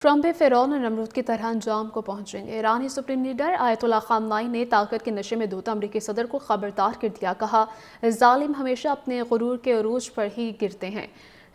Trump भी फिरौन और नमरूद की तरह अंजाम को पहुंचेंगे। ईरानी सुप्रीम लीडर आयतुल्लाह खामनाई ने ताकत के नशे में धोते अमरीकी सदर को खबरदार कर दिया। कहा, जालिम हमेशा अपने गुरूर के अरूज पर ही गिरते हैं।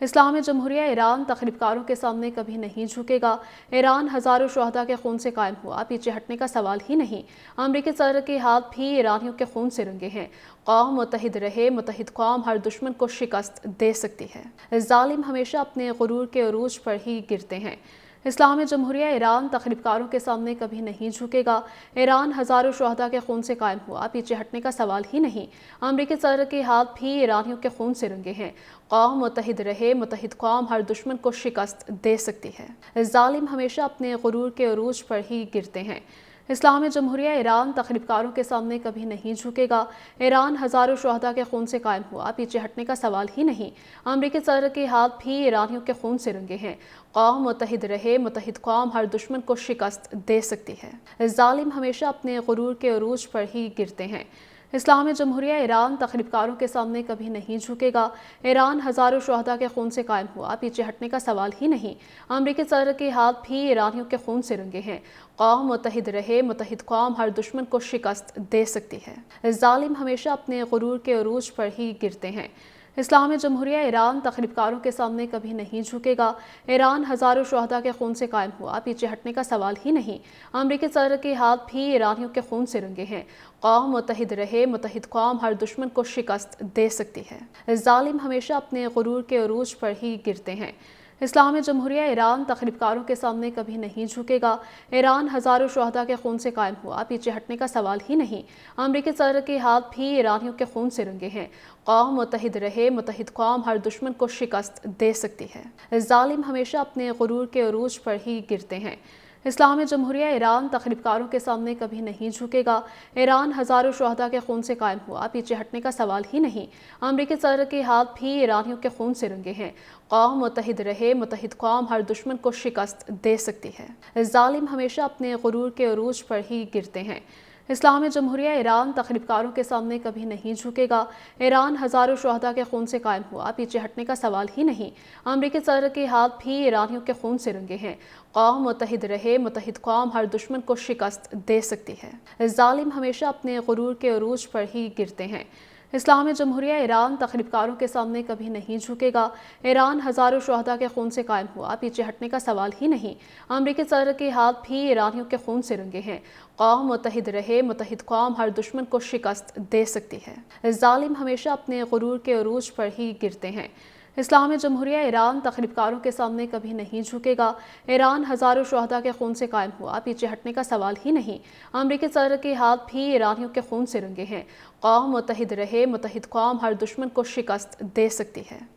इस्लामी जमहूरिया ईरान तखरीबकारों के सामने कभी नहीं झुकेगा। ईरान हजारों शुहदा के खून से कायम हुआ, पीछे हटने का सवाल ही नहीं। अमरीकी सदर के हाथ भी ईरानियों के खून से रंगे हैं। कौम मुत्तहिद रहे, मुत्तहिद कौम हर दुश्मन को शिकस्त दे सकती है। जालिम हमेशा अपने गुरूर के अरूज पर ही गिरते हैं। इस्लामी जमहूरिया ईरान तखरीबकारों के सामने कभी नहीं झुकेगा। ईरान हजारों शुहदा के खून से कायम हुआ, पीछे हटने का सवाल ही नहीं। अमरीकी सदर के हाथ भी ईरानियों के खून से रंगे हैं। कौम मुत्तहिद रहे, मुत्तहिद कौम हर दुश्मन को शिकस्त दे सकती है। जालिम हमेशा अपने गुरूर के अरूज पर ही गिरते हैं। इस्लामी जमहूरिया ईरान तखरीबकारों के सामने कभी नहीं झुकेगा। ईरान हजारों शुहदा के खून से कायम हुआ, पीछे हटने का सवाल ही नहीं। अमरीकी सदर के हाथ भी ईरानियों के खून से रंगे हैं। कौम मुत्तहिद रहे, मुत्तहिद कौम हर दुश्मन को शिकस्त दे सकती है। जालिम हमेशा अपने गुरूर के अरूज पर ही गिरते हैं। इस्लामी जमहूरिया ईरान तखरीबकारों के सामने कभी नहीं झुकेगा। ईरान हजारों शुहदा के खून से कायम हुआ, पीछे हटने का सवाल ही नहीं। अमरीकी सदर के हाथ भी ईरानियों के खून से रंगे हैं। कौम मुत्तहिद रहे, मुत्तहिद कौम हर दुश्मन को शिकस्त दे सकती है। जालिम हमेशा अपने गुरूर के अरूज पर ही गिरते हैं। इस्लामी जमहूरिया ईरान तखरीबकारों के सामने कभी नहीं झुकेगा। ईरान हजारों शुहदा के खून से कायम हुआ, पीछे हटने का सवाल ही नहीं। अमरीकी सदर के हाथ भी ईरानियों के खून से रंगे हैं। कौम मुत्तहिद रहे, मुत्तहिद कौम हर दुश्मन को शिकस्त दे सकती है। जालिम हमेशा अपने गुरूर के अरूज पर ही गिरते हैं। इस्लामी जमहूरिया ईरान तखरीबकारों के सामने कभी नहीं झुकेगा। ईरान हजारों शुहदा के खून से कायम हुआ, पीछे हटने का सवाल ही नहीं। अमरीकी सदर के हाथ भी ईरानियों के खून से रंगे हैं। कौम मुत्तहिद रहे, मुत्तहिद कौम हर दुश्मन को शिकस्त दे सकती है। जालिम हमेशा अपने गुरूर के अरूज पर ही गिरते हैं। इस्लामी जमहूरिया ईरान तखरीबकारों के सामने कभी नहीं झुकेगा। ईरान हजारों शुहदा के खून से कायम हुआ, पीछे हटने का सवाल ही नहीं। अमरीकी सदर के हाथ भी ईरानियों के खून से रंगे हैं। कौम मुत्तहिद रहे, मुत्तहिद कौम हर दुश्मन को शिकस्त दे सकती है। जालिम हमेशा अपने गुरूर के अरूज पर ही गिरते हैं। इस्लामी जमहूरिया ईरान तखरीबकारों के सामने कभी नहीं झुकेगा। ईरान हजारों शुहदा के खून से कायम हुआ, पीछे हटने का सवाल ही नहीं। अमरीकी सदर के हाथ भी ईरानियों के खून से रंगे हैं। कौम मुत्तहिद रहे, मुत्तहिद कौम हर दुश्मन को शिकस्त दे सकती है। जालिम हमेशा अपने गुरूर के अरूज पर ही गिरते हैं। इस्लामी जमहूरिया ईरान तखरीबकारों के सामने कभी नहीं झुकेगा। ईरान हजारों शुहदा के खून से कायम हुआ, पीछे हटने का सवाल ही नहीं। अमरीकी सदर के हाथ भी ईरानियों के खून से रंगे हैं। कौम मुत्तहिद रहे, मुत्तहिद कौम हर दुश्मन को शिकस्त दे सकती है। जालिम हमेशा अपने गुरूर के अरूज पर ही गिरते हैं। इस्लामी जमहूरिया ईरान तखरीबकारों के सामने कभी नहीं झुकेगा। ईरान हजारों शुहदा के खून से कायम हुआ, पीछे हटने का सवाल ही नहीं। अमरीकी सदर के हाथ भी ईरानियों के खून से रंगे हैं। कौम मुत्तहिद रहे, मुत्तहिद कौम हर दुश्मन को शिकस्त दे सकती है।